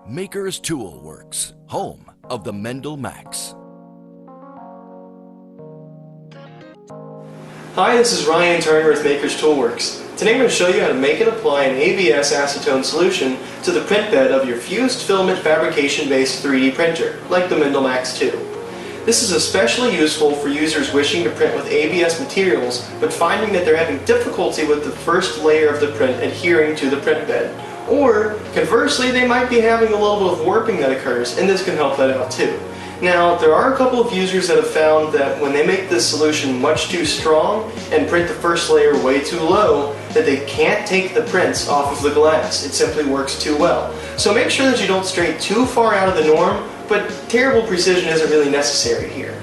Maker's Tool Works, home of the Mendel Max. Hi, this is Ryan Turner with Maker's Tool Works. Today I'm going to show you how to make and apply an ABS acetone solution to the print bed of your fused filament fabrication-based 3D printer, like the Mendel Max 2. This is especially useful for users wishing to print with ABS materials, but finding that they're having difficulty with the first layer of the print adhering to the print bed. Or, conversely, they might be having a little bit of warping that occurs, and this can help that out too. Now, there are a couple of users that have found that when they make this solution much too strong and print the first layer way too low, that they can't take the prints off of the glass. It simply works too well. So make sure that you don't stray too far out of the norm, but terrible precision isn't really necessary here.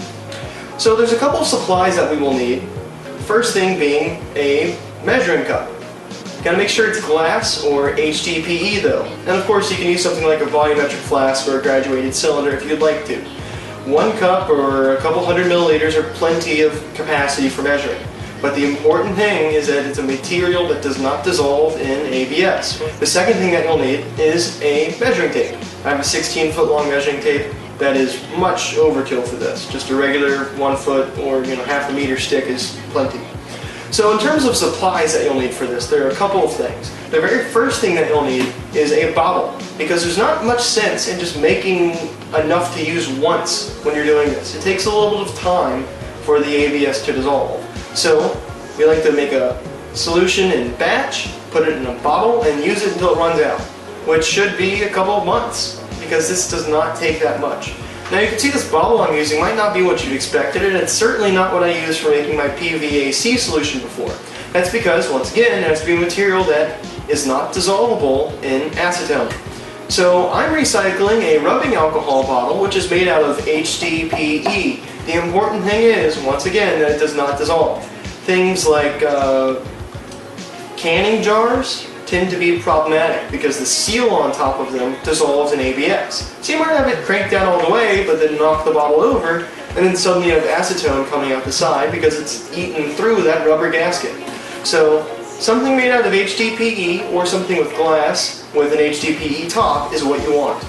So there's a couple of supplies that we will need. First thing being a measuring cup. Gotta make sure it's glass or HDPE though. And of course you can use something like a volumetric flask or a graduated cylinder if you'd like to. 1 cup or a couple hundred milliliters are plenty of capacity for measuring. But the important thing is that it's a material that does not dissolve in ABS. The second thing that you'll need is a measuring tape. I have a 16-foot long measuring tape that is much overkill for this. Just a regular 1 foot or half a meter stick is plenty. So in terms of supplies that you'll need for this, there are a couple of things. The very first thing that you'll need is a bottle, because there's not much sense in just making enough to use once when you're doing this. It takes a little bit of time for the ABS to dissolve. So we like to make a solution in batch, put it in a bottle, and use it until it runs out, which should be a couple of months, because this does not take that much. Now you can see this bottle I'm using might not be what you'd expected, and it's certainly not what I used for making my PVAC solution before. That's because, once again, it has to be a material that is not dissolvable in acetone. So I'm recycling a rubbing alcohol bottle which is made out of HDPE. The important thing is, once again, that it does not dissolve. Things like canning jars tend to be problematic because the seal on top of them dissolves in ABS. So you might have it cranked down all the way, but then knock the bottle over, and then suddenly you have acetone coming out the side because it's eaten through that rubber gasket. So something made out of HDPE or something with glass with an HDPE top is what you want.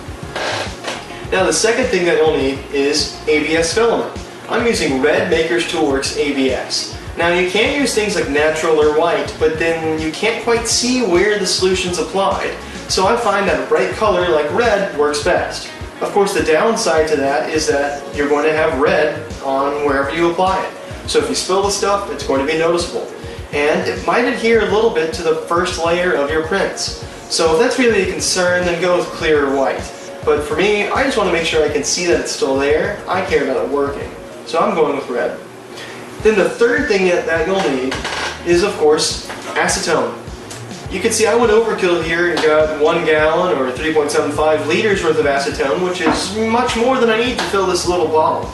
Now the second thing that you'll need is ABS filament. I'm using red Maker's Tool Works ABS. Now you can use things like natural or white, but then you can't quite see where the solution's applied. So I find that a bright color like red works best. Of course the downside to that is that you're going to have red on wherever you apply it. So if you spill the stuff, it's going to be noticeable. And it might adhere a little bit to the first layer of your prints. So if that's really a concern, then go with clear or white. But for me, I just want to make sure I can see that it's still there. I care about it working. So I'm going with red. Then the third thing that you'll need is, of course, acetone. You can see I went overkill here and got 1 gallon or 3.75 liters worth of acetone, which is much more than I need to fill this little bottle.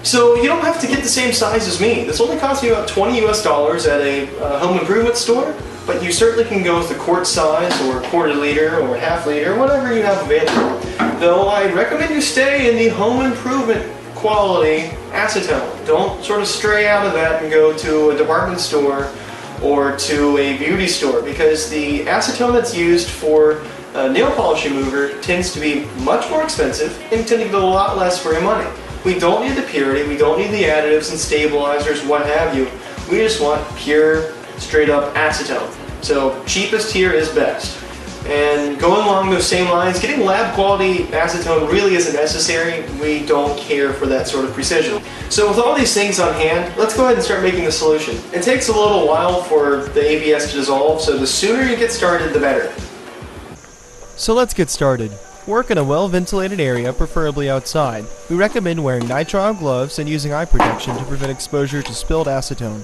So you don't have to get the same size as me. This only cost me about $20 US at a home improvement store, but you certainly can go with the quart size or quarter liter or half liter, whatever you have available. Though I recommend you stay in the home improvement quality acetone. Don't sort of stray out of that and go to a department store or to a beauty store, because the acetone that's used for a nail polish remover tends to be much more expensive and tend to get a lot less for your money. We don't need the purity, we don't need the additives and stabilizers, what have you. We just want pure, straight up acetone. So cheapest here is best. And going along those same lines, getting lab quality acetone really isn't necessary. We don't care for that sort of precision. So with all these things on hand, let's go ahead and start making the solution. It takes a little while for the ABS to dissolve, so the sooner you get started, the better. So let's get started. Work in a well-ventilated area, preferably outside. We recommend wearing nitrile gloves and using eye protection to prevent exposure to spilled acetone.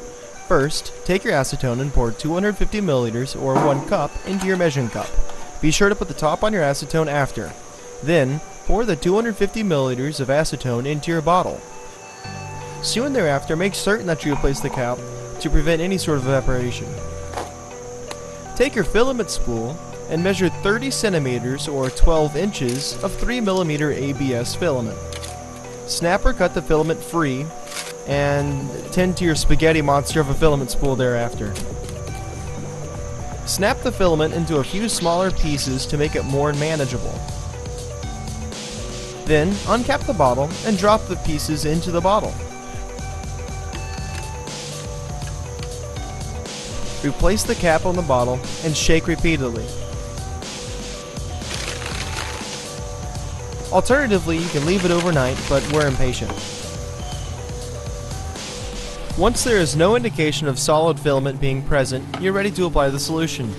First, take your acetone and pour 250 milliliters or 1 cup into your measuring cup. Be sure to put the top on your acetone after. Then, pour the 250 milliliters of acetone into your bottle. Soon thereafter, make certain that you replace the cap to prevent any sort of evaporation. Take your filament spool and measure 30 centimeters or 12 inches of 3mm ABS filament. Snap or cut the filament free and tend to your spaghetti monster of a filament spool thereafter. Snap the filament into a few smaller pieces to make it more manageable. Then, uncap the bottle and drop the pieces into the bottle. Replace the cap on the bottle and shake repeatedly. Alternatively, you can leave it overnight, but we're impatient. Once there is no indication of solid filament being present, you're ready to apply the solution.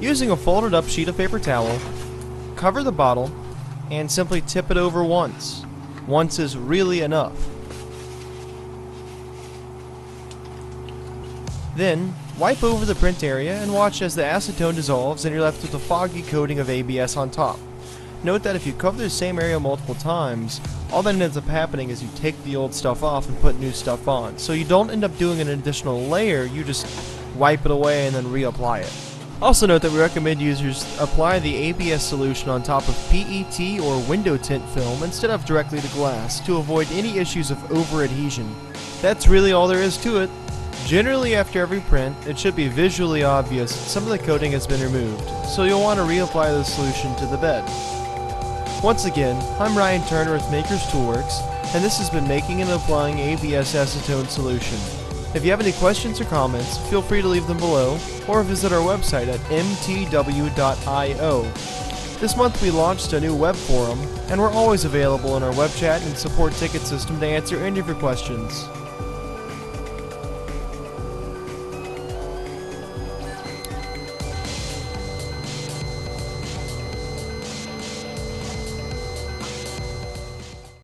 Using a folded up sheet of paper towel, cover the bottle and simply tip it over once. Once is really enough. Then, wipe over the print area and watch as the acetone dissolves and you're left with a foggy coating of ABS on top. Note that if you cover the same area multiple times, all that ends up happening is you take the old stuff off and put new stuff on. So you don't end up doing an additional layer, you just wipe it away and then reapply it. Also note that we recommend users apply the ABS solution on top of PET or window tint film instead of directly to glass to avoid any issues of over-adhesion. That's really all there is to it. Generally after every print, it should be visually obvious that some of the coating has been removed, so you'll want to reapply the solution to the bed. Once again, I'm Ryan Turner with Maker's Toolworks, and this has been making and applying ABS acetone solution. If you have any questions or comments, feel free to leave them below, or visit our website at mtw.io. This month we launched a new web forum, and we're always available in our web chat and support ticket system to answer any of your questions.